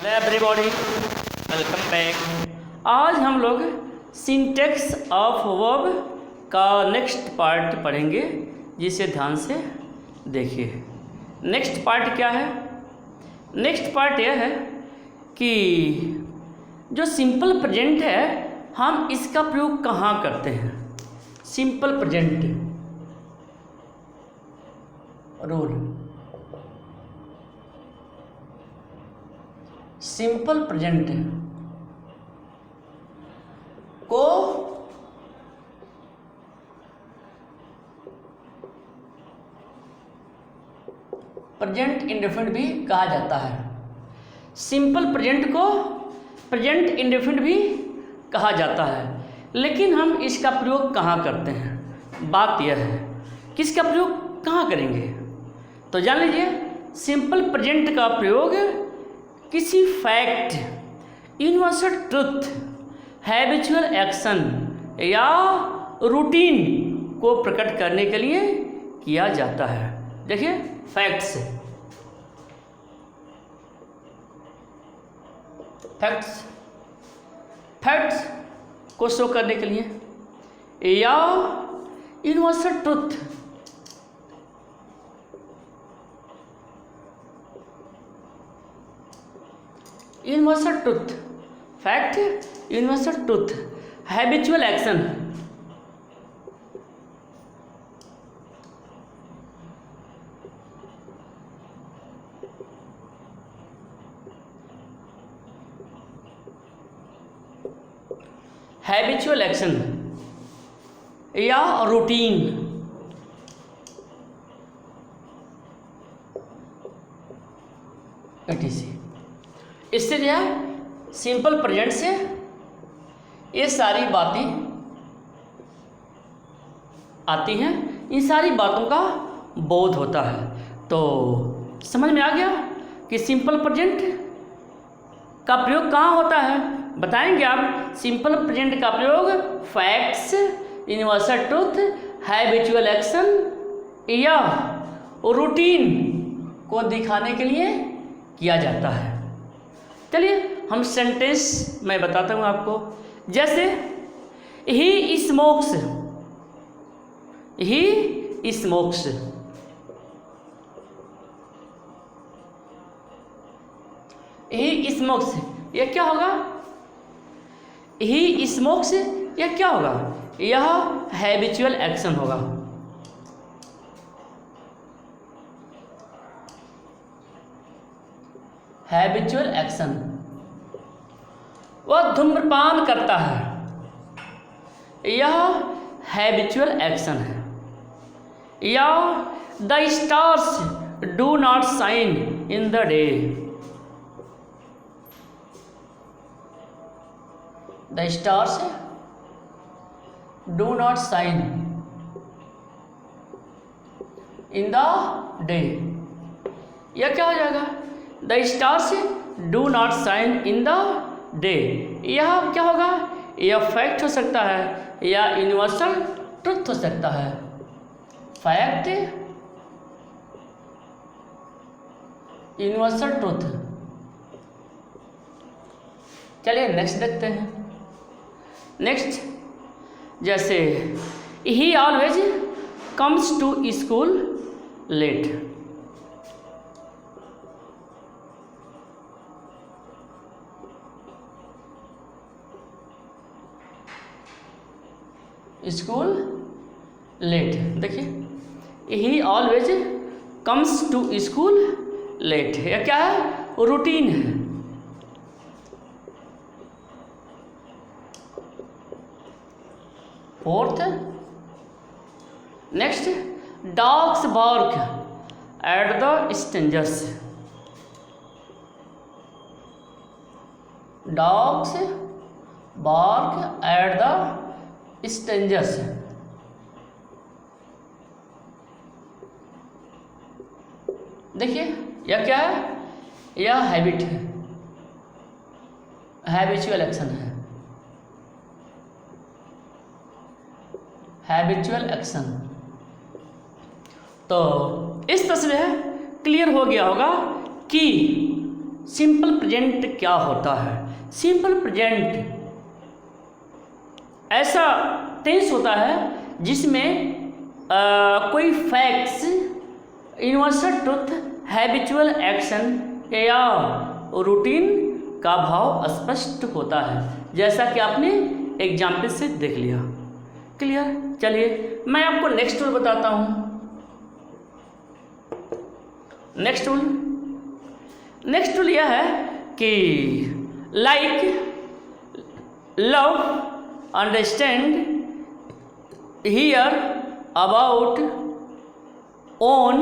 Hello everybody, welcome back. आज हम लोग सिंटेक्स ऑफ वर्ब का नेक्स्ट पार्ट पढ़ेंगे, जिसे ध्यान से देखिए। नेक्स्ट पार्ट क्या है? नेक्स्ट पार्ट यह है कि जो सिंपल प्रेजेंट है, हम इसका प्रयोग कहाँ करते हैं। Simple present rule, simple present को प्रेजेंट इंडेफिनिट भी कहा जाता है। सिंपल प्रेजेंट को प्रेजेंट इंडेफिनिट भी कहा जाता है, लेकिन हम इसका प्रयोग कहाँ करते हैं। बात यह है कि इसका प्रयोग कहाँ करेंगे, तो जान लीजिए। सिंपल प्रेजेंट का प्रयोग किसी fact, universal truth, habitual action या रूटीन को प्रकट करने के लिए किया जाता है। देखिए, फैक्ट्स को शो करने के लिए, या universal truth, fact, universal truth, habitual action, या रूटीन, इससे जो है सिंपल प्रेजेंट से ये सारी बातें आती हैं, इन सारी बातों का बोध होता है। तो समझ में आ गया कि सिंपल प्रेजेंट का प्रयोग कहाँ होता है। बताएंगे आप। सिंपल प्रेजेंट का प्रयोग facts, universal truth, habitual action या रूटीन को दिखाने के लिए किया जाता है। चलिए हम सेंटेंस मैं बताता हूँ आपको। जैसे ही स्मोक्स, यह क्या होगा? ही स्मोक्स, यह क्या होगा? यह हैबिचुअल एक्शन होगा। हैबिचुअल एक्शन, वह धूम्रपान करता है, यह हैबिचुअल एक्शन है। या the stars do not shine in the day, the stars do not shine in the day, यह क्या हो जाएगा? The stars do not shine in the day, यह क्या होगा? यह फैक्ट हो सकता है या यूनिवर्सल ट्रुथ हो सकता है। Fact, universal truth. चलिए नेक्स्ट देखते हैं। नेक्स्ट, जैसे he always comes to school late, school late. देखिए, he always comes to school late, यह क्या है? रूटीन है। Fourth, next, dogs bark at the strangers, dogs bark at the strangers. देखिए, यह क्या है? यह हैबिट है, हैबिचुअल एक्शन है। Habitual action. तो इस तरह से क्लियर हो गया होगा कि सिंपल प्रेजेंट क्या होता है? सिंपल प्रेजेंट ऐसा टेंस होता है जिसमें कोई facts, universal truth, habitual action या रूटीन का भाव स्पष्ट होता है, जैसा कि आपने एग्जाम्पल से देख लिया। क्लियर? चलिए मैं आपको नेक्स्ट रूल बताता हूँ। नेक्स्ट रूल यह है कि like, love, understand, here, about, own,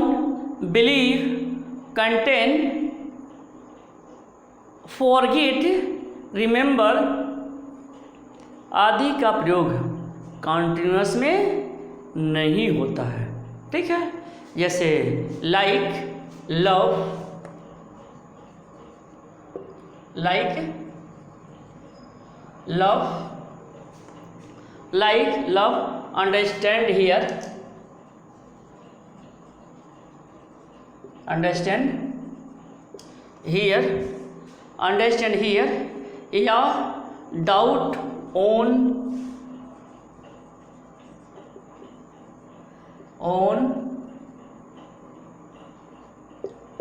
believe, contain, forget, remember आदि का प्रयोग कॉन्टिन्यूअस में नहीं होता है। ठीक है? जैसे लाइक, लव, अंडरस्टैंड, हियर, या doubt, own,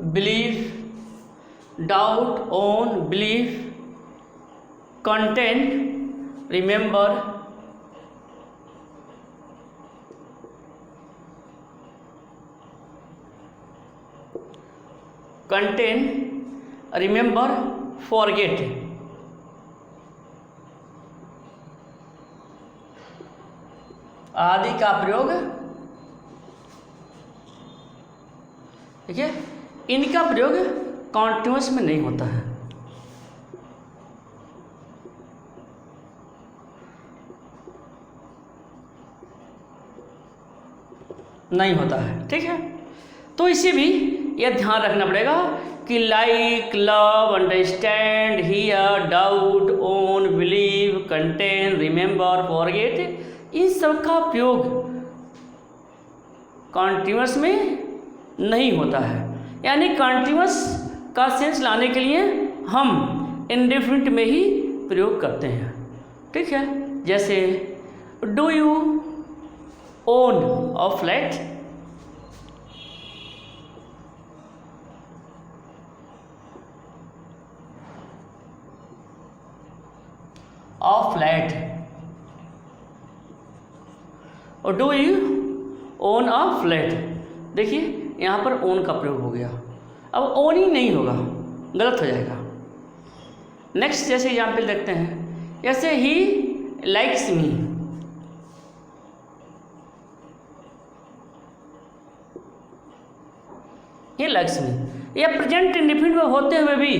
believe, doubt, own, believe, content, remember forget आदि का प्रयोग, ठीक है, इनका प्रयोग कॉन्टिन्यूअस में नहीं होता है। नहीं होता है। ठीक है? तो इसे भी यह ध्यान रखना पड़ेगा कि like, love, understand, hear, doubt, own, believe, contain, remember, forget, इन सब का प्रयोग कॉन्टिन्यूअस में नहीं होता है। यानी कॉन्टिन्यूअस का सेंस लाने के लिए हम इंडेफिनिट में ही प्रयोग करते हैं। ठीक है? जैसे do you own a flat, और do you own a flat. देखिए यहाँ पर ओन का प्रयोग हो गया, अब ओन ही नहीं होगा, गलत हो जाएगा। नेक्स्ट जैसे एग्जाम्पल देखते हैं, जैसे he likes me, he likes me, यह प्रेजेंट इंडेफिनिट में होते हुए भी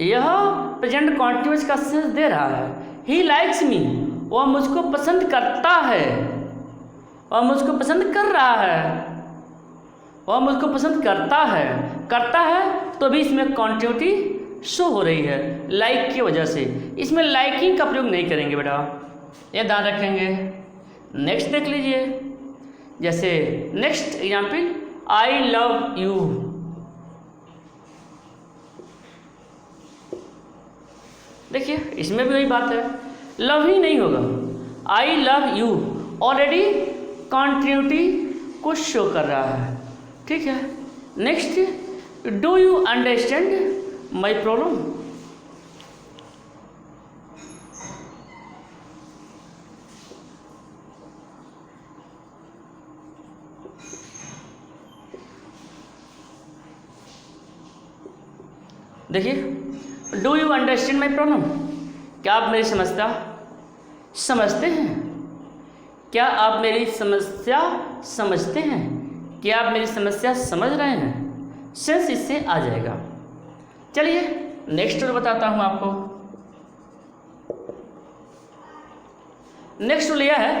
यह प्रेजेंट कॉन्टिन्यूअस का सेंस दे रहा है। ही लाइक्स मी, वह मुझको पसंद करता है, वह मुझको पसंद कर रहा है, वह मुझको पसंद करता है तो भी इसमें कॉन्टिन्यूटी शो हो रही है लाइक की वजह से। इसमें लाइकिंग का प्रयोग नहीं करेंगे बेटा, ये ध्यान रखेंगे। नेक्स्ट देख लीजिए, जैसे next example, I love you. देखिए इसमें भी वही बात है, लव ही नहीं होगा, I love you already continuity को शो कर रहा है। ठीक है? Next, do you understand my problem. देखिए, do you understand my problem, क्या आप मेरी समस्या समझते हैं? क्या आप मेरी समस्या समझते हैं? क्या आप मेरी समस्या समझ रहे हैं? सेंस इससे आ जाएगा। चलिए नेक्स्ट रूल बताता हूं आपको। नेक्स्ट रूल यह है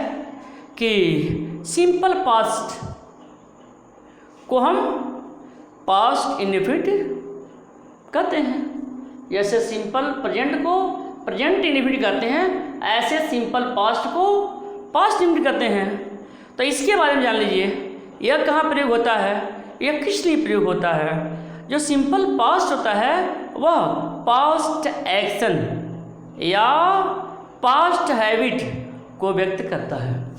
कि सिंपल पास्ट को हम पास्ट इंडेफिनिट कहते हैं। जैसे सिंपल प्रेजेंट को प्रेजेंट इंडेफिनिट कहते हैं, ऐसे सिंपल पास्ट को पास्ट इंडेफिनिट कहते हैं। तो इसके बारे में जान लीजिए, यह कहाँ प्रयोग होता है, यह किस लिए प्रयोग होता है। जो सिंपल पास्ट होता है वह पास्ट एक्शन या पास्ट हैबिट को व्यक्त करता है।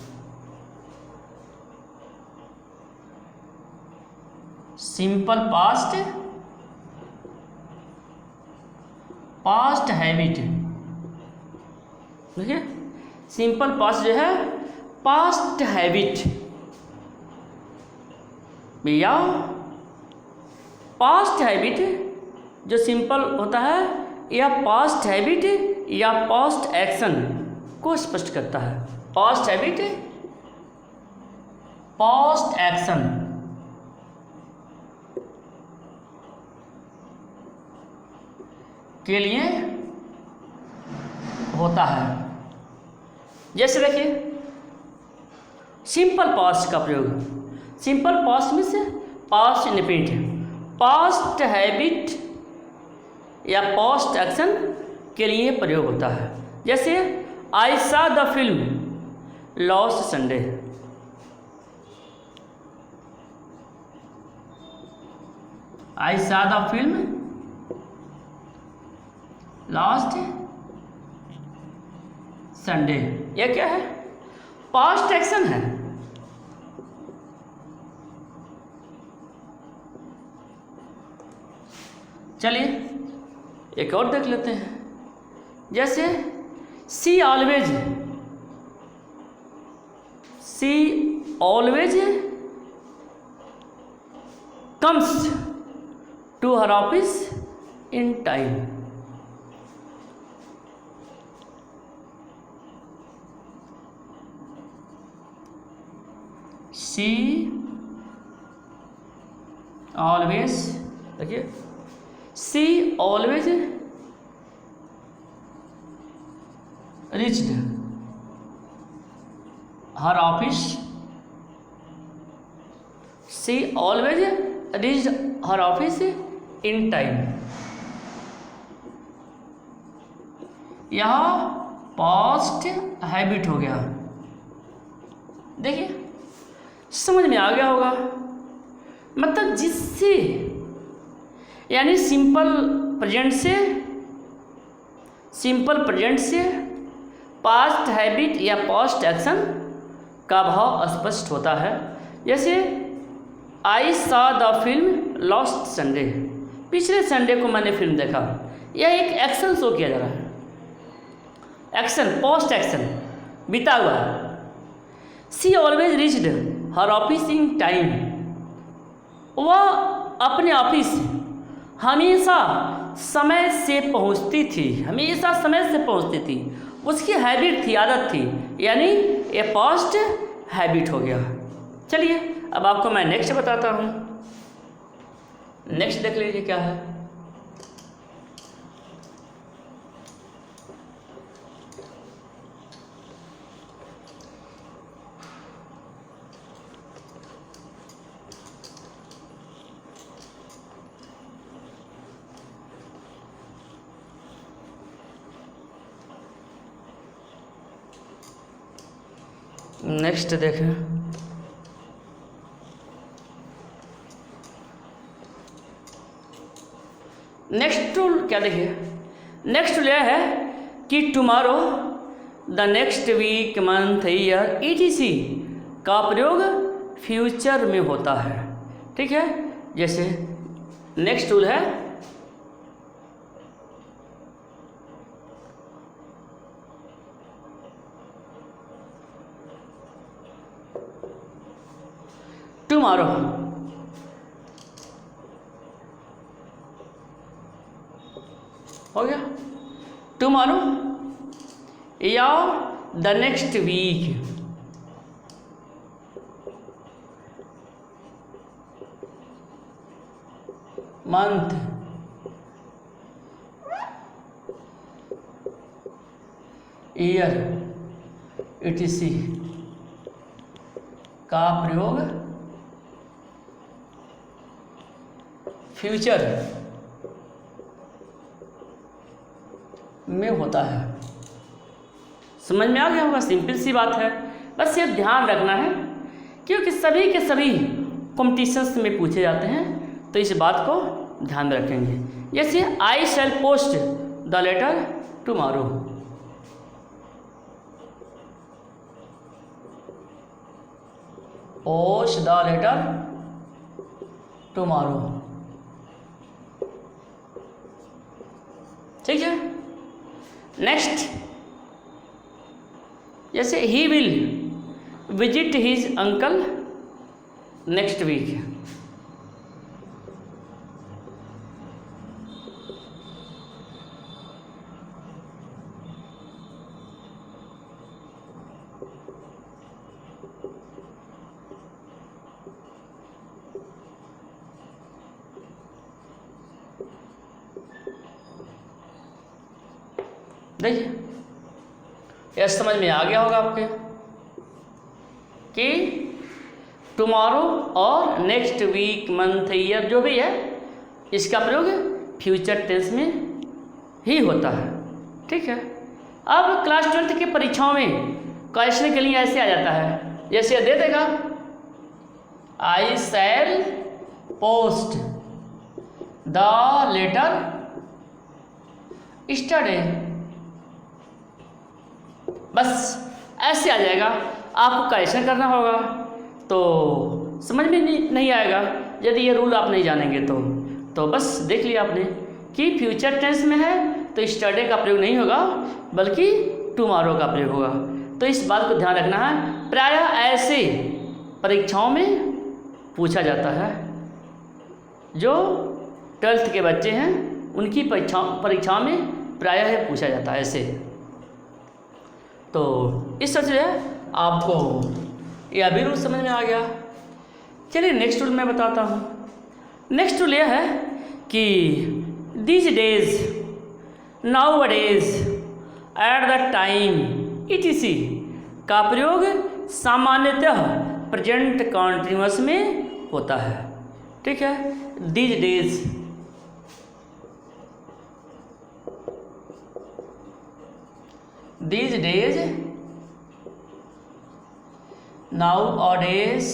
सिंपल पास्ट पास्ट हैबिट, देखिए सिंपल पास्ट जो है पास्ट हैबिट या पास्ट हैबिट जो सिंपल होता है या पास्ट हैबिट या पास्ट एक्शन को स्पष्ट करता है। पास्ट हैबिट पास्ट एक्शन के लिए होता है। जैसे देखिए सिंपल पास्ट का प्रयोग, सिंपल पास्ट में से पास्ट इंडेफिनिट पास्ट हैबिट या पास्ट एक्शन के लिए प्रयोग होता है। जैसे I saw the film last Sunday, I saw the film last Sunday, यह क्या है? पास्ट एक्शन है। चलिए एक और देख लेते हैं। जैसे she always comes to her office in time. She always, देखिए she always reached her office, she always reached her office in time। यहाँ पास्ट हैबिट हो गया। देखिए समझ में आ गया होगा, मतलब जिससे यानी सिंपल प्रेजेंट से पास्ट हैबिट या पास्ट एक्शन का भाव स्पष्ट होता है। जैसे I saw the film last Sunday, पिछले संडे को मैंने फिल्म देखा, यह एक एक्शन शो किया जा रहा है। एक्शन पास्ट एक्शन बीता हुआ है। She always reached her office in time, वह अपने ऑफिस हमेशा समय से पहुंचती थी, उसकी हैबिट थी, आदत थी, यानी ये पास्ट हैबिट हो गया। चलिए अब आपको मैं नेक्स्ट बताता हूँ। नेक्स्ट देख लीजिए क्या है। नेक्स्ट देखें, नेक्स्ट टूल क्या देखिए, नेक्स्ट टूल यह है कि tomorrow, the next week, month, year, ETC का प्रयोग फ्यूचर में होता है। ठीक है, जैसे नेक्स्ट टूल है टुमारो, हो गया टुमारो या the next week, month, year, ETC का प्रयोग फ्यूचर में होता है। समझ में आ गया होगा, सिंपल सी बात है। बस ये ध्यान रखना है क्योंकि सभी के सभी कॉम्पिटिशन्स में पूछे जाते हैं, तो इस बात को ध्यान में रखेंगे। जैसे I shall post the letter tomorrow, post the letter tomorrow, ठीक है। नेक्स्ट, जैसे he will visit his uncle next week, देखिए यह समझ में आ गया होगा आपके कि टुमारो और नेक्स्ट वीक, मंथ, ईयर जो भी है इसका प्रयोग फ्यूचर टेंस में ही होता है, ठीक है। अब क्लास 12 की परीक्षाओं में क्वेश्चन के लिए ऐसे आ जाता है, जैसे दे देगा आई शैल पोस्ट द लेटर स्टरडे, बस ऐसे आ जाएगा। आपको क्वेश्चन करना होगा तो समझ में नहीं आएगा यदि ये रूल आप नहीं जानेंगे तो बस देख लिया आपने कि फ्यूचर टेंस में है तो स्टरडे का प्रयोग नहीं होगा बल्कि टुमारो का प्रयोग होगा। तो इस बात को ध्यान रखना है। प्रायः ऐसे परीक्षाओं में पूछा जाता है, जो 12th के बच्चे हैं उनकी परीक्षाओं में प्रायः पूछा जाता है ऐसे। तो इस तरह से आपको यह भी रूल समझ में आ गया। चलिए नेक्स्ट रूल मैं बताता हूँ। नेक्स्ट रूल यह है कि these days, nowadays, at the time, etc का प्रयोग सामान्यतः प्रेजेंट कॉन्टिन्यूअस में होता है, ठीक है। These days, these days, nowadays,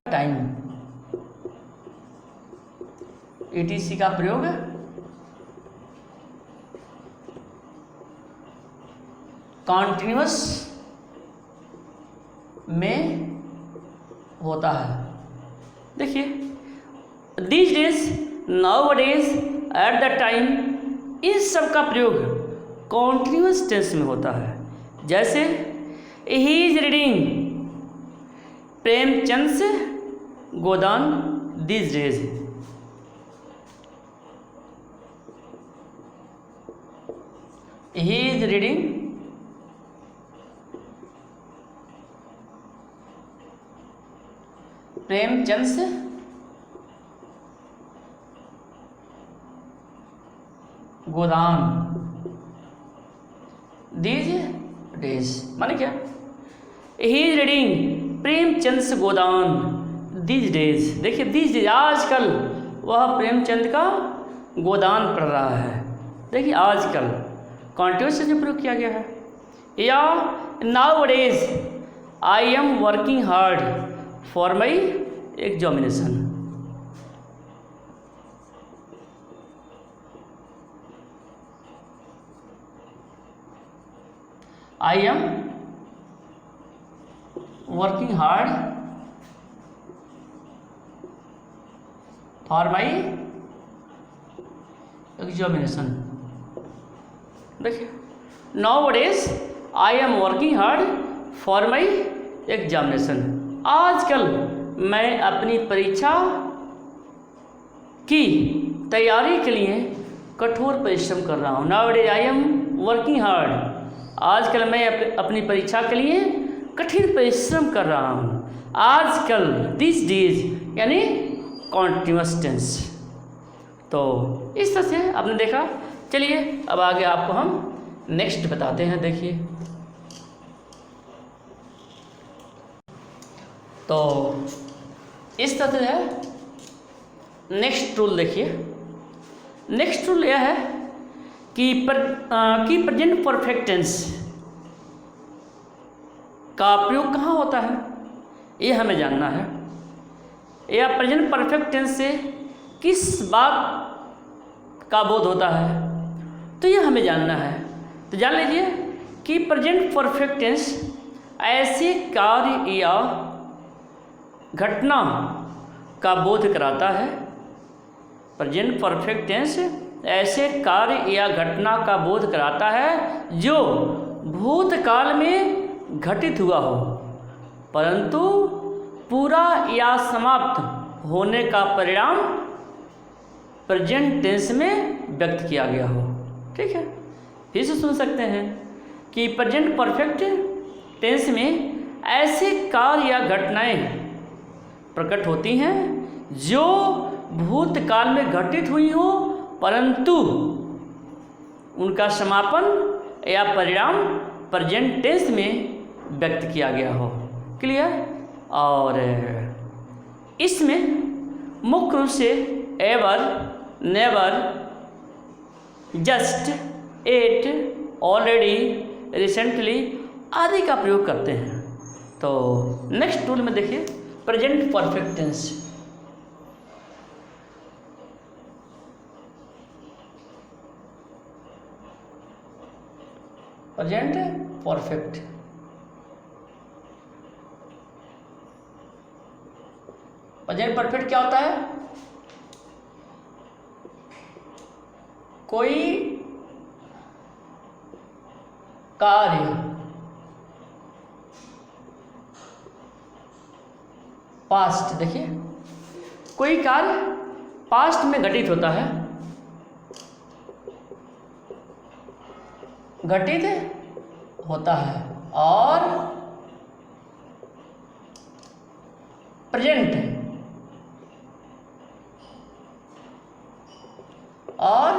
time, etc का प्रयोग कॉन्टिन्यूअस में होता है। देखिए these days, nowadays, at the time, इन सब का प्रयोग कॉन्टिन्यूअस टेंस में होता है। जैसे he is reading Premchand Godan these days, he is reading Premchand Godan these days, माने क्या, he is reading Premchand Godan these days. देखिए दीज डेज, आजकल वह प्रेमचंद का गोदान पढ़ रहा है। देखिए आजकल कॉन्टिन्यूअस से प्रयोग किया गया है। या now days I am working hard for my examination, I am working hard for my examination। देखिए nowadays I am working hard for my examination, आजकल मैं अपनी परीक्षा की तैयारी के लिए कठोर परिश्रम कर रहा हूँ। nowadays I am working hard, आजकल मैं अपनी परीक्षा के लिए कठिन परिश्रम कर रहा हूँ। आजकल दिस डेज यानी कॉन्टिन्यूअस टेंस। तो इस तरह से आपने देखा। चलिए अब आगे आपको हम नेक्स्ट बताते हैं। देखिए तो इस तरह से है नेक्स्ट रूल। देखिए नेक्स्ट रूल यह है कि प्रेजेंट परफेक्ट टेंस का प्रयोग कहाँ होता है, ये हमें जानना है। या प्रेजेंट परफेक्ट टेंस से किस बात का बोध होता है, तो ये हमें जानना है। तो जान लीजिए कि प्रेजेंट परफेक्ट टेंस ऐसे कार्य या घटना का बोध कराता है। प्रेजेंट परफेक्ट टेंस ऐसे कार्य या घटना का बोध कराता है जो भूतकाल में घटित हुआ हो, परंतु पूरा या समाप्त होने का परिणाम प्रेजेंट टेंस में व्यक्त किया गया हो। ठीक है, फिर से सुन सकते हैं कि प्रेजेंट परफेक्ट टेंस में ऐसे कार्य या घटनाएं प्रकट होती हैं जो भूतकाल में घटित हुई हो, परंतु उनका समापन या परिणाम प्रेजेंट टेंस में व्यक्त किया गया हो। क्लियर। और इसमें मुख्य रूप से ever, never, just, yet, already, recently आदि का प्रयोग करते हैं। तो नेक्स्ट टूल में देखिए present perfect tense. Present perfect present perfect क्या होता है, कोई कार्य पास्ट, देखिए कोई कार्य पास्ट में घटित होता है, और प्रेजेंट और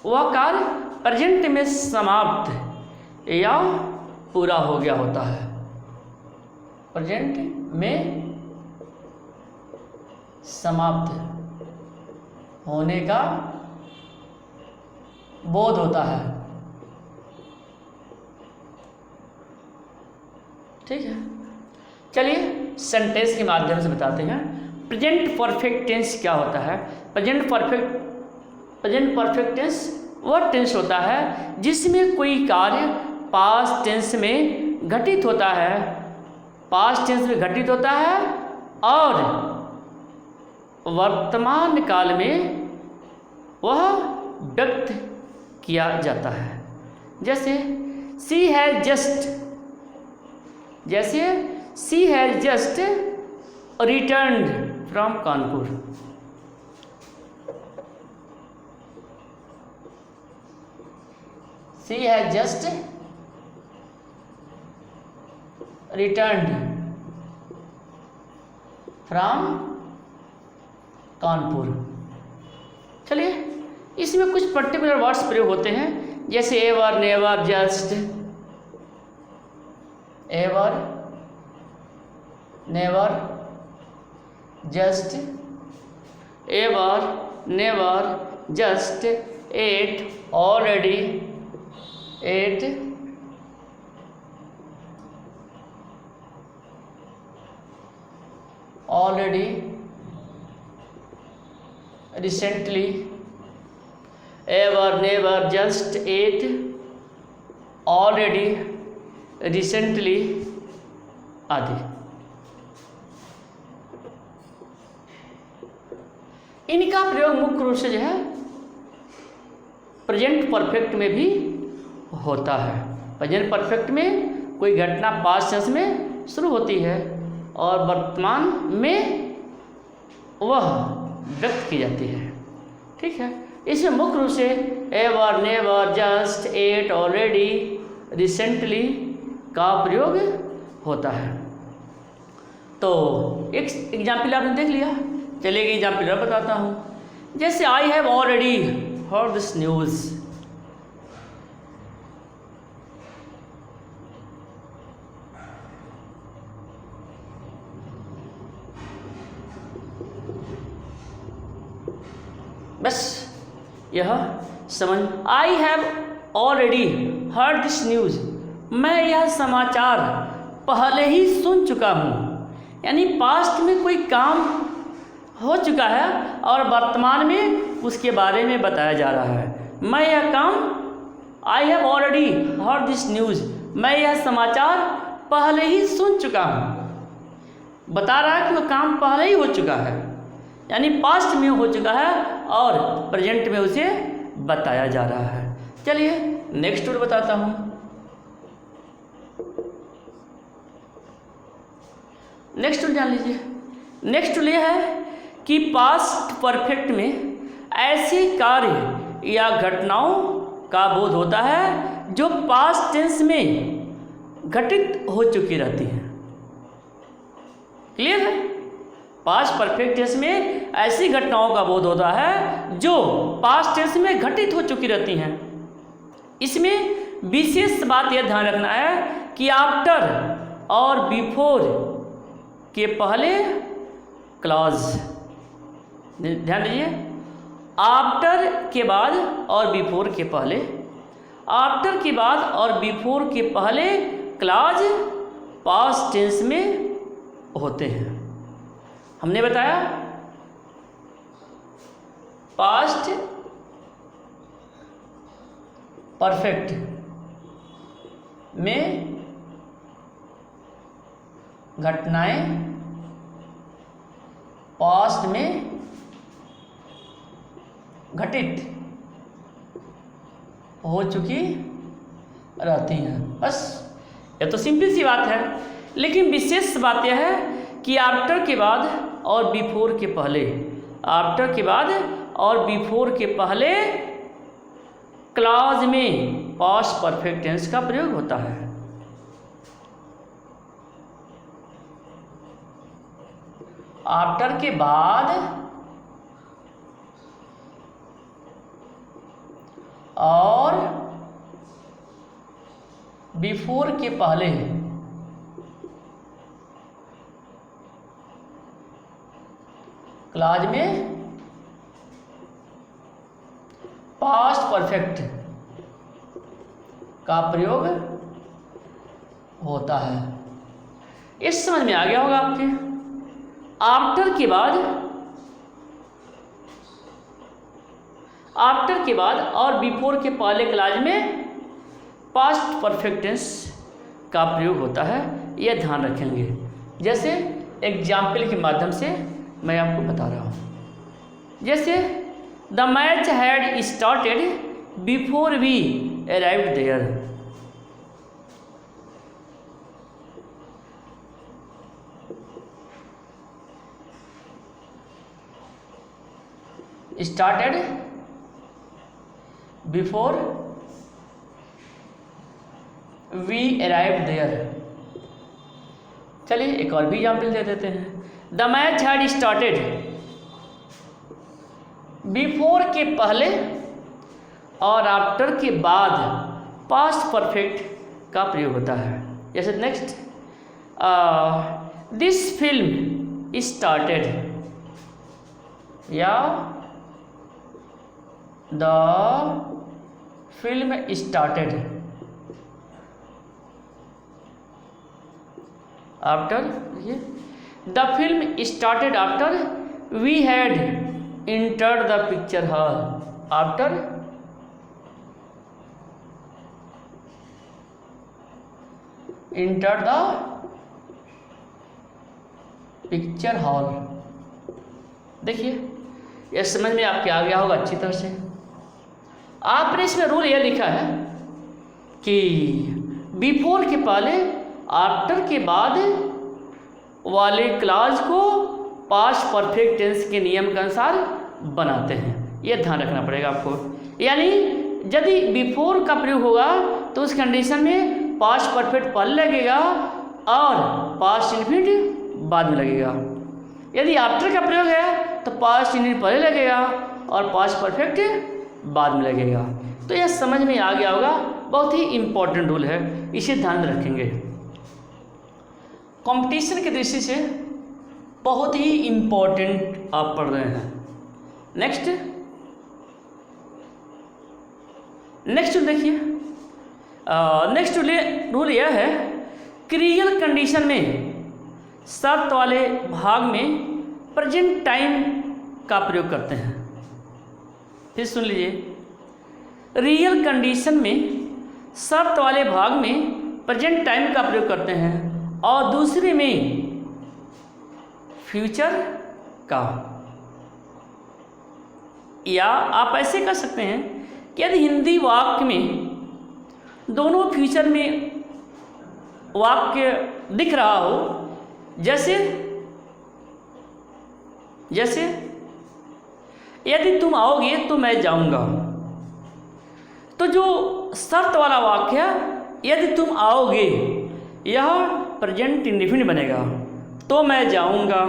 वह कार्य प्रेजेंट में समाप्त या पूरा हो गया होता है। प्रेजेंट में समाप्त होने का बोध होता है। ठीक है, चलिए सेंटेंस के माध्यम से बताते हैं प्रेजेंट परफेक्ट टेंस क्या होता है। प्रेजेंट परफेक्ट टेंस वह टेंस होता है जिसमें कोई कार्य पास्ट टेंस में घटित होता है, और वर्तमान काल में वह व्यक्त किया जाता है। जैसे she has just returned from Kanpur. She has just returned from Kanpur. चलिए इसमें कुछ पर्टिकुलर वर्ड्स प्रयोग होते हैं, जैसे ever, never, just, ever, never, just, ever, never, just, yet, already, yet, already, recently, ever, never, just, yet, already, recently आदि। इनका प्रयोग मुख्य रूप से जो है प्रेजेंट परफेक्ट में भी होता है। प्रेजेंट परफेक्ट में कोई घटना पास्ट टेंस में शुरू होती है और वर्तमान में वह व्यक्त की जाती है। ठीक है, इसमें मुख्य रूप से ever, never, just, yet, already, recently का प्रयोग होता है। तो एक एग्जाम्पल आपने देख लिया, चलिए एग्जाम्पल और बताता हूँ। जैसे I have already heard this news. बस यह समझ, I have already heard this news, मैं यह समाचार पहले ही सुन चुका हूँ। यानी पास्ट में कोई काम हो चुका है और वर्तमान में उसके बारे में बताया जा रहा है। मैं यह काम I have already heard this news, मैं यह समाचार पहले ही सुन चुका हूँ। बता रहा है कि वह काम पहले ही हो चुका है, यानी पास्ट में हो चुका है और प्रेजेंट में उसे बताया जा रहा है। चलिए नेक्स्ट वर्ड बताता हूँ। नेक्स्ट वर्ड जान लीजिए। नेक्स्ट वर्ड यह है कि पास्ट परफेक्ट में ऐसे कार्य या घटनाओं का बोध होता है जो पास्ट टेंस में घटित हो चुकी रहती हैं। क्लियर है? पास्ट परफेक्ट टेंस में ऐसी घटनाओं का बोध होता है जो पास्ट टेंस में घटित हो चुकी रहती हैं। इसमें विशेष बात यह ध्यान रखना है कि आफ्टर और बिफोर के पहले क्लॉज, ध्यान दीजिए, आफ्टर के बाद और बिफोर के पहले, आफ्टर के बाद और बिफोर के पहले क्लॉज पास्ट टेंस में होते हैं। हमने बताया पास्ट परफेक्ट में घटनाएं पास्ट में घटित हो चुकी रहती हैं। बस ये तो सिंपल सी बात है, लेकिन विशेष बात यह है कि आफ्टर के बाद और बिफोर के पहले, आफ्टर के बाद और बिफोर के पहले क्लॉज में पास्ट परफेक्ट टेंस का प्रयोग होता है। आफ्टर के बाद और बिफोर के पहले क्लॉज में पास्ट परफेक्ट का प्रयोग होता है। इस समझ में आ गया होगा आपके। आफ्टर के बाद और बिफोर के पहले क्लॉज में पास्ट परफेक्ट टेंस का प्रयोग होता है, यह ध्यान रखेंगे। जैसे एग्जाम्पल के माध्यम से मैं आपको बता रहा हूँ। जैसे the match had started before we arrived there. Started before we arrived there. चलिए एक और भी एग्जाम्पल दे देते हैं। The match had started, before के पहले और आफ्टर के बाद पास्ट परफेक्ट का प्रयोग होता है। जैसे नेक्स्ट, दिस फिल्म स्टार्टेड, या the film started after, the film started after we had entered the picture hall, after entered the picture hall। देखिए यह समझ में आपके आ गया होगा अच्छी तरह से। आपने इसमें रूल यह लिखा है कि बिफोर के पहले आफ्टर के बाद वाले क्लॉज को पास्ट परफेक्ट टेंस के नियम के अनुसार बनाते हैं, यह ध्यान रखना पड़ेगा आपको। यानी यदि बिफोर का प्रयोग होगा तो उस कंडीशन में पास्ट परफेक्ट पहले लगेगा और पास्ट इंफिनिट बाद में लगेगा। यदि आफ्टर का प्रयोग है तो पास्ट इंफिनिट पहले लगेगा और पास्ट परफेक्ट बाद में लगेगा। तो यह समझ में आ गया होगा, बहुत ही इम्पोर्टेंट रूल है, इसे ध्यान रखेंगे। कंपटीशन की दृष्टि से बहुत ही इम्पोर्टेंट आप पढ़ रहे हैं। नेक्स्ट देखिए, नेक्स्ट रूल यह है कि रियल कंडीशन में शर्त वाले भाग में प्रेजेंट टाइम का प्रयोग करते हैं। फिर सुन लीजिए, रियल कंडीशन में शर्त वाले भाग में प्रेजेंट टाइम का प्रयोग करते हैं और दूसरे में फ्यूचर का। या आप ऐसे कर सकते हैं कि यदि हिंदी वाक्य में दोनों फ्यूचर में वाक्य दिख रहा हो, जैसे यदि तुम आओगे तो मैं जाऊंगा, तो जो शर्त वाला वाक्य यदि तुम आओगे यह प्रेजेंट इंडेफिनिट बनेगा, तो मैं जाऊंगा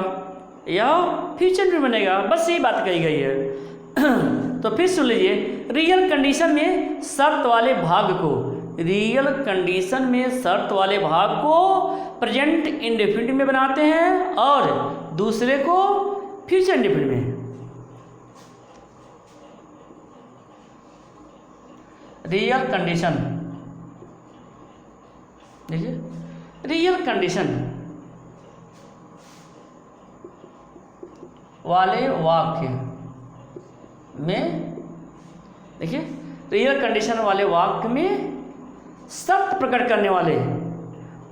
यह फ्यूचर में बनेगा। बस यही बात कही गई है। तो फिर सुन लीजिए, रियल कंडीशन में शर्त वाले भाग को, रियल कंडीशन में शर्त वाले भाग को प्रेजेंट इंडेफिनिट में बनाते हैं और दूसरे को फ्यूचर इंडेफिनिट में। रियल कंडीशन, देखिए रियल कंडीशन वाले वाक्य में, देखिए रियल कंडीशन वाले वाक्य में शर्त प्रकट करने वाले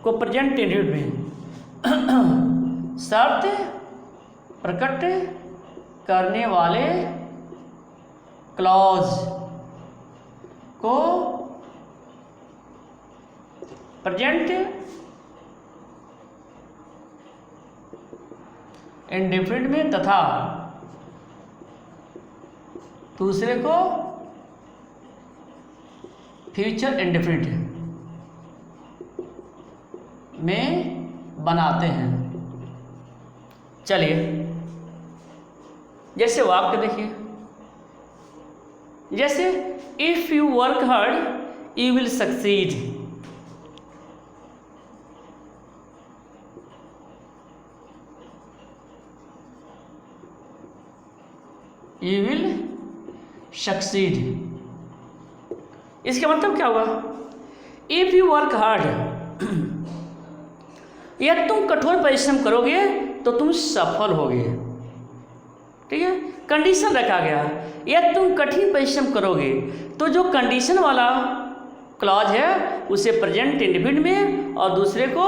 को प्रेजेंट इंडेफिनिट में, शर्त प्रकट करने वाले क्लॉज को प्रेजेंट इंडेफिनिट में तथा दूसरे को फ्यूचर इंडेफिनिट में बनाते हैं। चलिए, जैसे वाक्य देखिए, जैसे if you work hard you will succeed, you will succeed. इसका मतलब क्या होगा? इफ यू वर्क हार्ड, या तुम कठोर परिश्रम करोगे तो तुम सफल होगे। ठीक है, कंडीशन रखा गया, या तुम कठिन परिश्रम करोगे, तो जो कंडीशन वाला क्लॉज है उसे प्रेजेंट इंडेफिनिट में और दूसरे को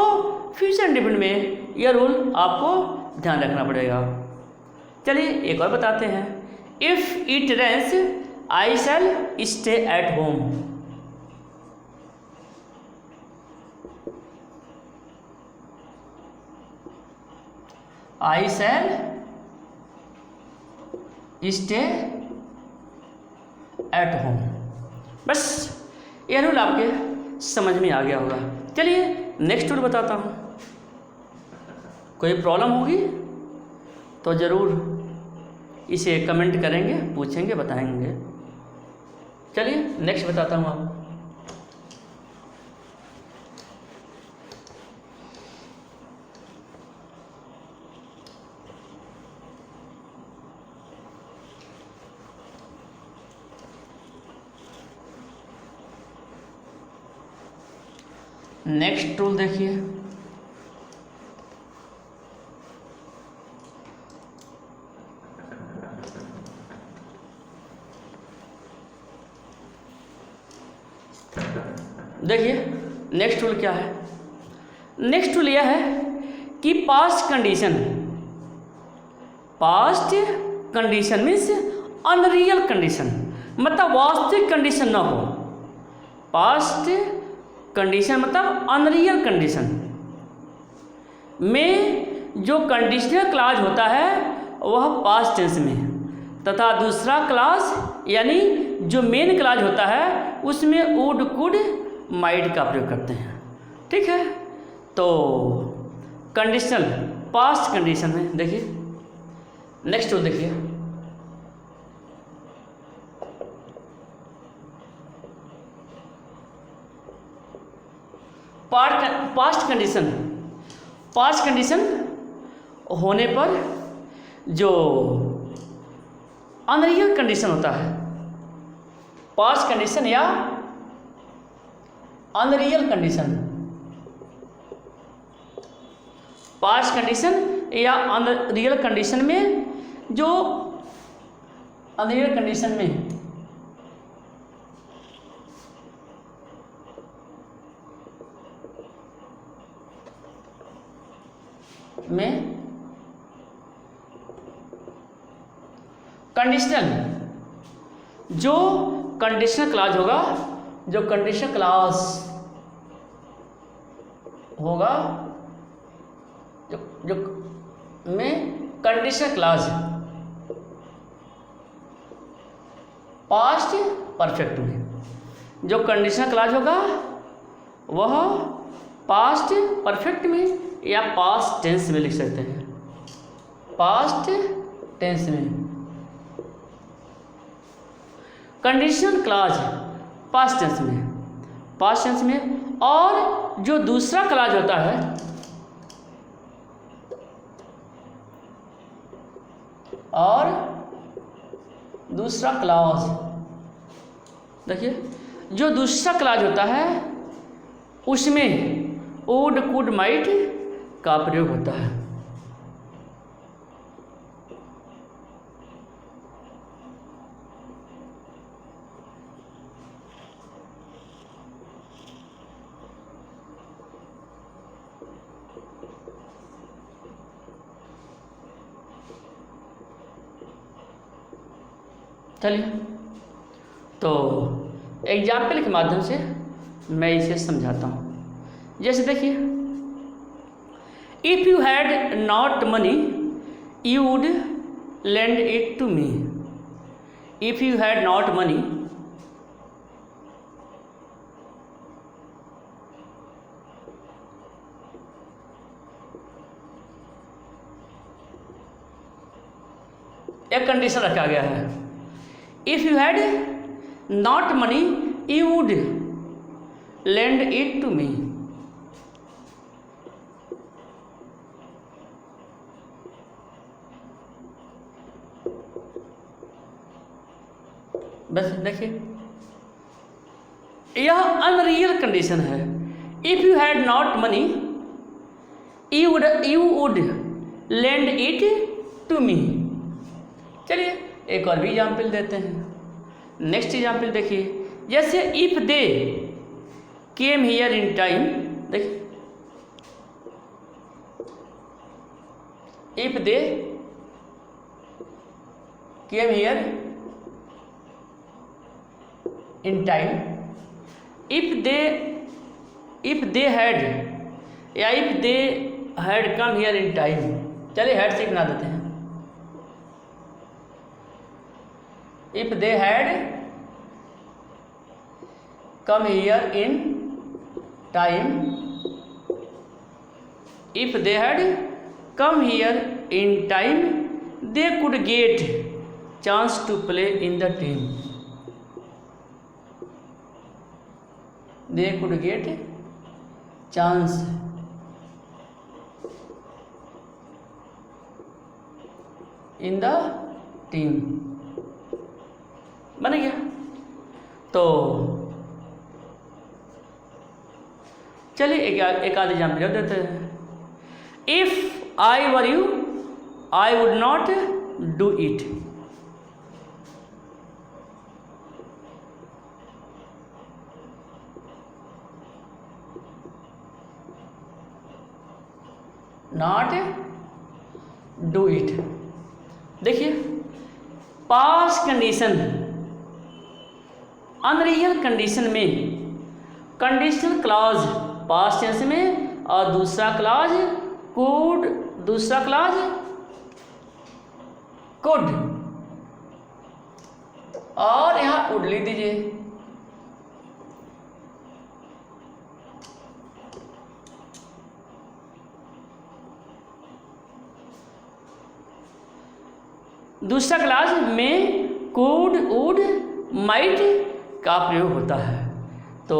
फ्यूचर इंडेफिनिट में। यह रूल आपको ध्यान रखना पड़ेगा। चलिए एक और बताते हैं, if it rains I shall stay at home. I shall stay at home. बस यह रूल आपके समझ में आ गया होगा। चलिए नेक्स्ट रूल बताता हूँ। कोई प्रॉब्लम होगी तो ज़रूर इसे कमेंट करेंगे, पूछेंगे, बताएंगे। चलिए नेक्स्ट बताता हूँ आपको। नेक्स्ट रूल देखिए, देखिए नेक्स्ट रूल क्या है। नेक्स्ट रूल यह है कि past condition means unreal condition, मतलब वास्तविक कंडीशन ना हो। पास्ट कंडीशन मतलब अनरियल कंडीशन में जो कंडीशनल क्लॉज होता है वह पास्ट टेंस में, तथा दूसरा क्लॉज यानी जो मेन क्लॉज होता है उसमें वुड, कुड, माइट का प्रयोग करते हैं। ठीक है, तो कंडीशनल पास्ट कंडीशन में देखिए नेक्स्ट रूल देखिए, पास्ट कंडीशन होने पर जो अनरियल कंडीशन होता है, पास्ट कंडीशन या अनरियल कंडीशन पास्ट कंडीशन या अनरियल कंडीशन में, जो अनरियल कंडीशन में कंडीशनल, जो कंडीशनल क्लॉज होगा, जो कंडीशनल क्लॉज होगा, जो में कंडीशनल क्लॉज पास्ट परफेक्ट में, जो कंडीशनल क्लॉज होगा वह पास्ट परफेक्ट में या पास्ट टेंस में लिख सकते हैं, पास्ट टेंस में। कंडीशनल क्लॉज पास्ट टेंस में, पास्ट टेंस में। और जो दूसरा क्लॉज होता है, और दूसरा क्लॉज देखिए, जो दूसरा क्लॉज होता है उसमें वुड, कुड, माइट का प्रयोग होता है। चलिए, तो एग्जाम्पल के माध्यम से मैं इसे समझाता हूँ। जैसे देखिए, if you had not money you would lend it to me. If you had not money, एक कंडीशन रखा गया है, if you had not money you would lend it to me. बस देखिए, यह अनरियल कंडीशन है। If you had not money you would lend it to me. चलिए एक और भी एग्जाम्पल देते हैं। नेक्स्ट एग्जाम्पल देखिए, जैसे if they came here in time. देखिए, if they came here in time, if they had या if they had come here in time. चलिए हैड से बना देते हैं। If they had come here in time, if they had come here in time they could get chance to play in the team. They could get chance in the team. बन गया। तो चलिए एक आध एग्जाम्पल देते हैं। If I were you I would not do it. Not do it. देखिए, past condition unreal condition में कंडीशनल क्लॉज पास्ट टेंस में, और दूसरा क्लॉज कुड, दूसरा क्लॉज कुड, और यहां वुड लिख दीजिए। दूसरा क्लॉज में कुड, वुड, माइट का प्रयोग होता है। तो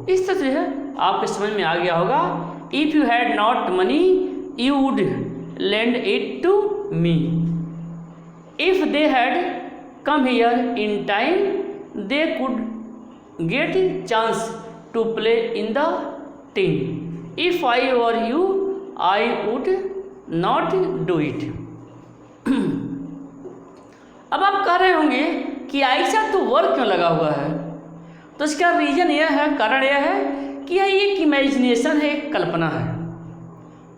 इस तरह से आपके समझ में आ गया होगा। If you had not money you would lend it to me. If they had come here in time they could get chance to play in the team. If I were you I would not do it. अब आप कह रहे होंगे कि ऐसा तो verb क्यों लगा हुआ है, तो इसका रीज़न यह है, कारण यह है कि यह एक इमेजिनेशन है, एक कल्पना है,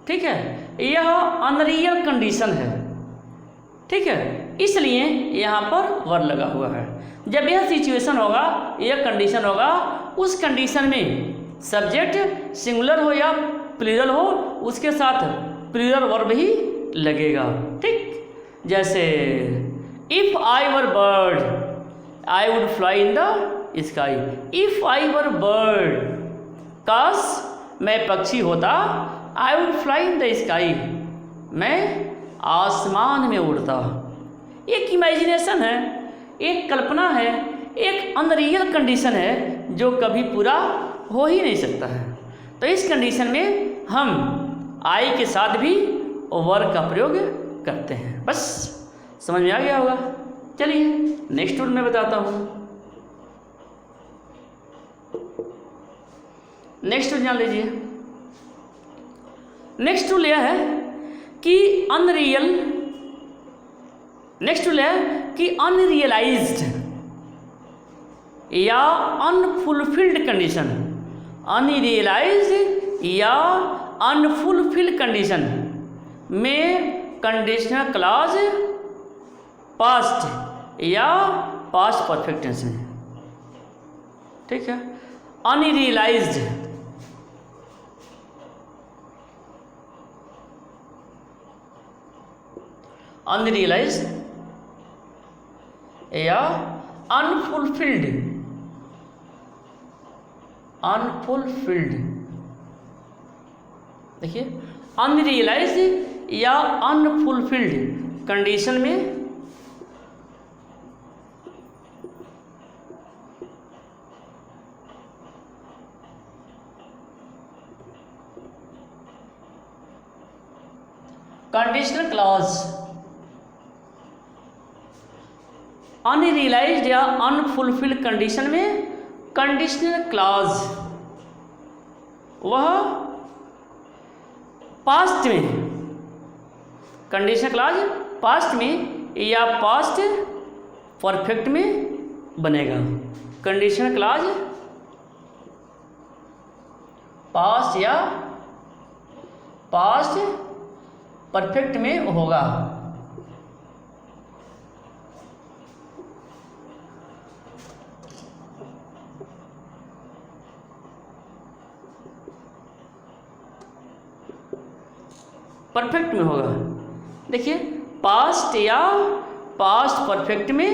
ठीक है, यह अनरियल कंडीशन है, ठीक है, इसलिए यहाँ पर वर्ब लगा हुआ है। जब यह सिचुएशन होगा, यह कंडीशन होगा, उस कंडीशन में सब्जेक्ट सिंगुलर हो या प्लूरल हो, उसके साथ प्लूरल वर्ब ही लगेगा, ठीक। जैसे if I were bird I would fly in the sky. If I were bird, काश मैं पक्षी होता, I would fly in the sky, मैं आसमान में उड़ता। एक इमेजिनेशन है, एक कल्पना है, एक अनरियल कंडीशन है जो कभी पूरा हो ही नहीं सकता है। तो इस कंडीशन में हम आई के साथ भी वर्ब का प्रयोग करते हैं। बस समझ में आ गया होगा। चलिए नेक्स्ट रूल मैं बताता हूँ। नेक्स्ट रूल जान लीजिए। नेक्स्ट रूल यह है कि अनरियलाइज्ड या अनफुलफिल्ड कंडीशन, अनरियलाइज्ड या अनफुलफिल्ड कंडीशन में कंडीशनल क्लॉज पास्ट या पास्ट परफेक्ट टेंस में, ठीक है। अनरियलाइज्ड या अनफुलफिल्ड देखिए, अनरियलाइज्ड या अनफुलफिल्ड कंडीशन में कंडीशनल क्लॉज, अनरियलाइज्ड या अनफुलफिल्ड कंडीशन में कंडीशनल क्लॉज वह पास्ट में, कंडीशनल क्लॉज पास्ट में या पास्ट परफेक्ट में बनेगा। कंडीशनल क्लॉज पास्ट या पास्ट परफेक्ट में होगा। परफेक्ट में होगा। देखिए, पास्ट या पास्ट परफेक्ट में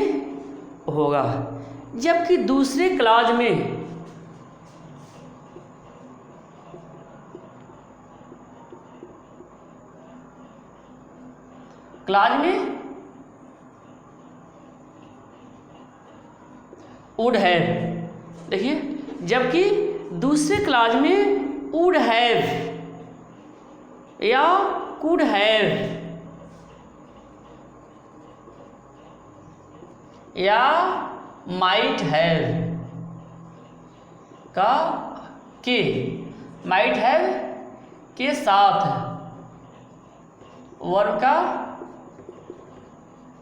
होगा, जबकि दूसरे क्लॉज में वुड हैव, देखिए, जबकि दूसरे क्लॉज में वुड हैव या कुड हैव या माइट हैव का के माइट हैव के साथ वर्ब का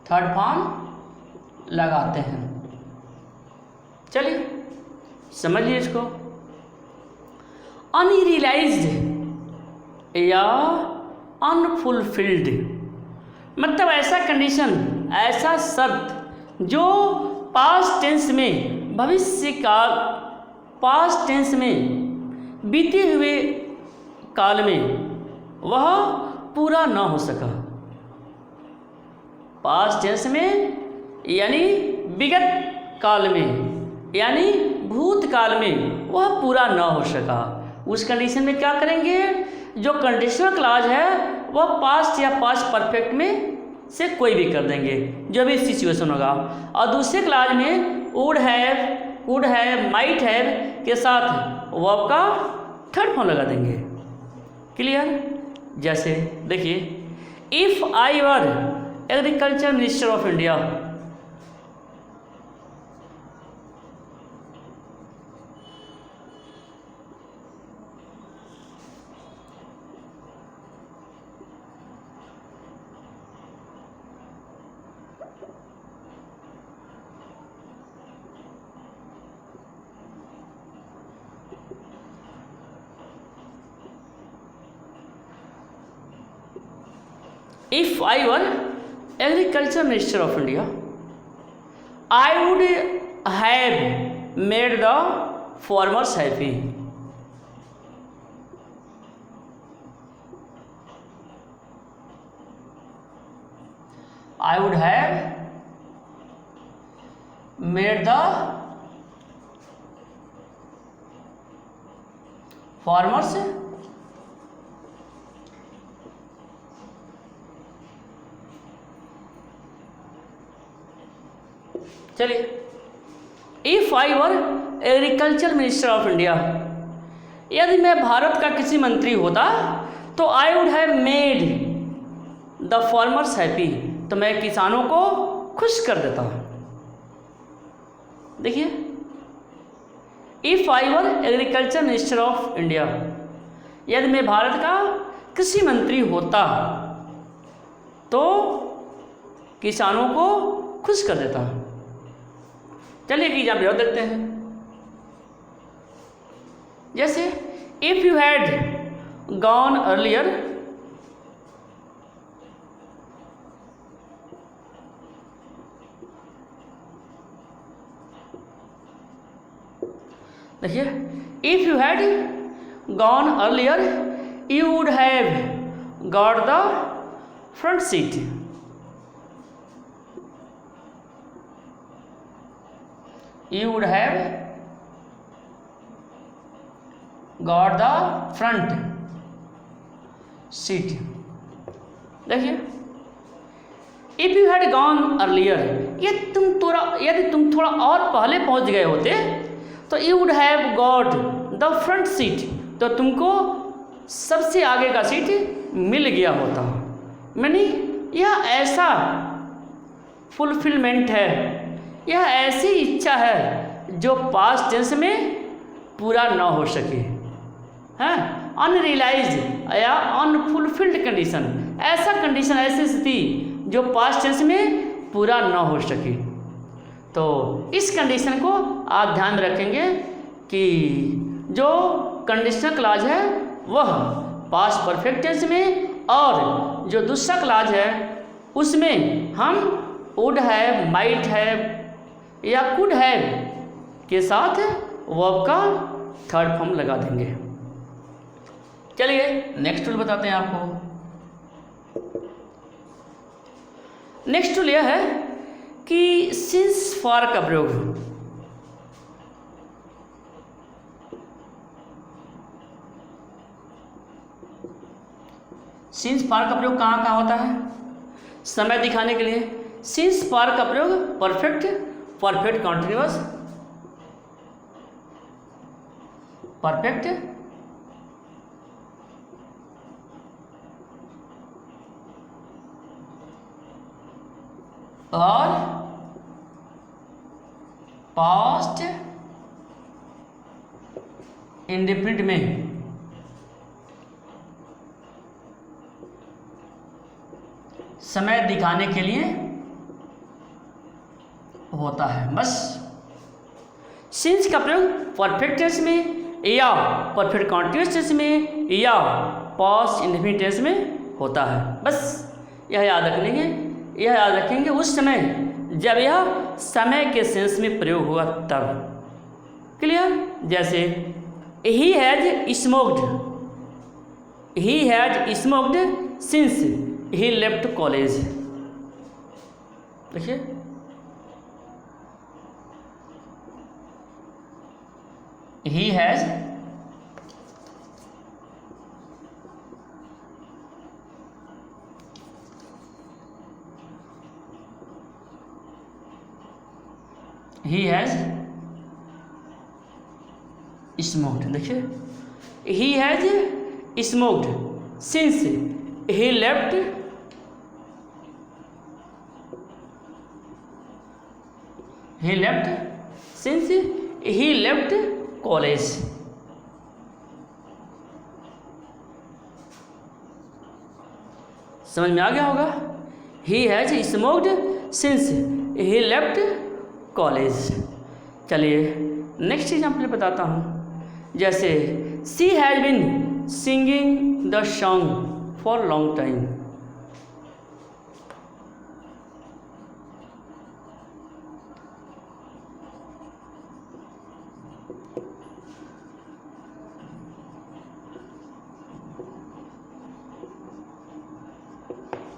थर्ड फॉर्म लगाते हैं। चलिए समझिए इसको। अनरियलाइज्ड या अनफुलफिल्ड मतलब ऐसा कंडीशन, ऐसा शब्द जो पास्ट टेंस में, भविष्य काल, पास्ट टेंस में, बीते हुए काल में वह पूरा ना हो सका। पास्ट टेंस में यानी विगत काल में, यानी भूतकाल में वह पूरा ना हो सका। उस कंडीशन में क्या करेंगे, जो कंडीशनल क्लॉज है वह पास्ट या पास्ट परफेक्ट में से कोई भी कर देंगे, जो भी सिचुएशन होगा। और दूसरे क्लॉज में would have, could have, might have के साथ वर्ब का थर्ड फॉर्म लगा देंगे। क्लियर? जैसे देखिए, if I were agriculture minister of India, If I were agriculture minister of India, I would have made the farmers happy. I would have made the farmers चलिए, if I were agriculture minister of India, यदि मैं भारत का कृषि मंत्री होता तो I would have made the farmers happy, तो मैं किसानों को खुश कर देता। देखिए, if I were agriculture minister of India, यदि मैं भारत का कृषि मंत्री होता तो किसानों को खुश कर देता। चलिए एक एग्जाम्पल और देखते हैं। जैसे if you had gone earlier, देखिए, if you had gone earlier you would have got the front seat. You would have got the front seat। देखिए, if you had gone earlier, यदि तुम थोड़ा और पहले पहुंच गए होते तो you would have got the front seat, तो तुमको सबसे आगे का सीट मिल गया होता। यानी यह ऐसा फुलफिलमेंट है, यह ऐसी इच्छा है जो पास्ट टेंस में पूरा न हो सके, हैं, अनरियलाइज्ड या अनफुलफिल्ड कंडीशन, ऐसा कंडीशन, ऐसी स्थिति जो पास्ट टेंस में पूरा न हो सके। तो इस कंडीशन को आप ध्यान रखेंगे कि जो कंडीशनल क्लॉज है वह पास्ट परफेक्ट टेंस में, और जो दूसरा क्लॉज है उसमें हम वुड हैव, माइट हैव या कुड हैव के साथ वर्ब का थर्ड फॉर्म लगा देंगे। चलिए नेक्स्ट टूल बताते हैं आपको। नेक्स्ट टूल यह है कि सिंस फॉर का प्रयोग। सिंस फॉर का प्रयोग कहाँ कहाँ होता है? समय दिखाने के लिए सिंस फॉर का प्रयोग परफेक्ट, परफेक्ट कॉन्टिन्यूअस, परफेक्ट और पास्ट इंडेफिनिट में समय दिखाने के लिए होता है। बस सिंस का प्रयोग परफेक्ट टेंस में या परफेक्ट कॉन्टिन्यूअस टेंस में या पास्ट इंडेफिनिट टेंस में होता है। बस यह याद रखेंगे उस समय जब यह समय के सेंस में प्रयोग हुआ तब। क्लियर? जैसे ही has smoked since he left college. देखिए, he has smoked। देखिए, he has smoked since he left college. समझ में आ गया होगा? He has smoked since he left college. चलिए नेक्स्ट एग्जाम्पल बताता हूँ। जैसे she has been singing the song for long time.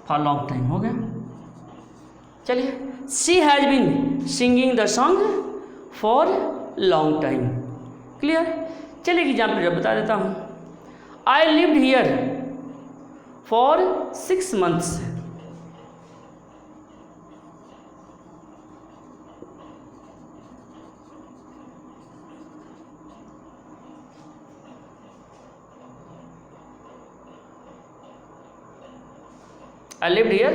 For long time हो गया। चलिए, she has been singing the song for long time. Clear. चलिए example जब बता देता हूँ। I lived here for 6 months। I lived here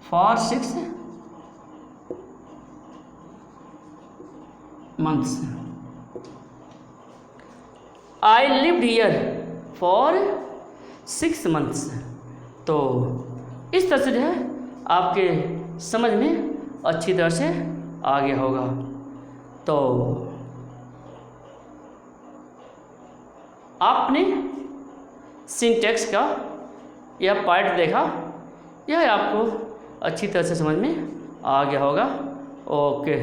for 6 months। I lived here for 6 months। तो इस तरह से जो है आपके समझ में अच्छी तरह से आ गया होगा। तो आपने सिंटैक्स का यह पार्ट देखा, यह आपको अच्छी तरह से समझ में आ गया होगा। ओके।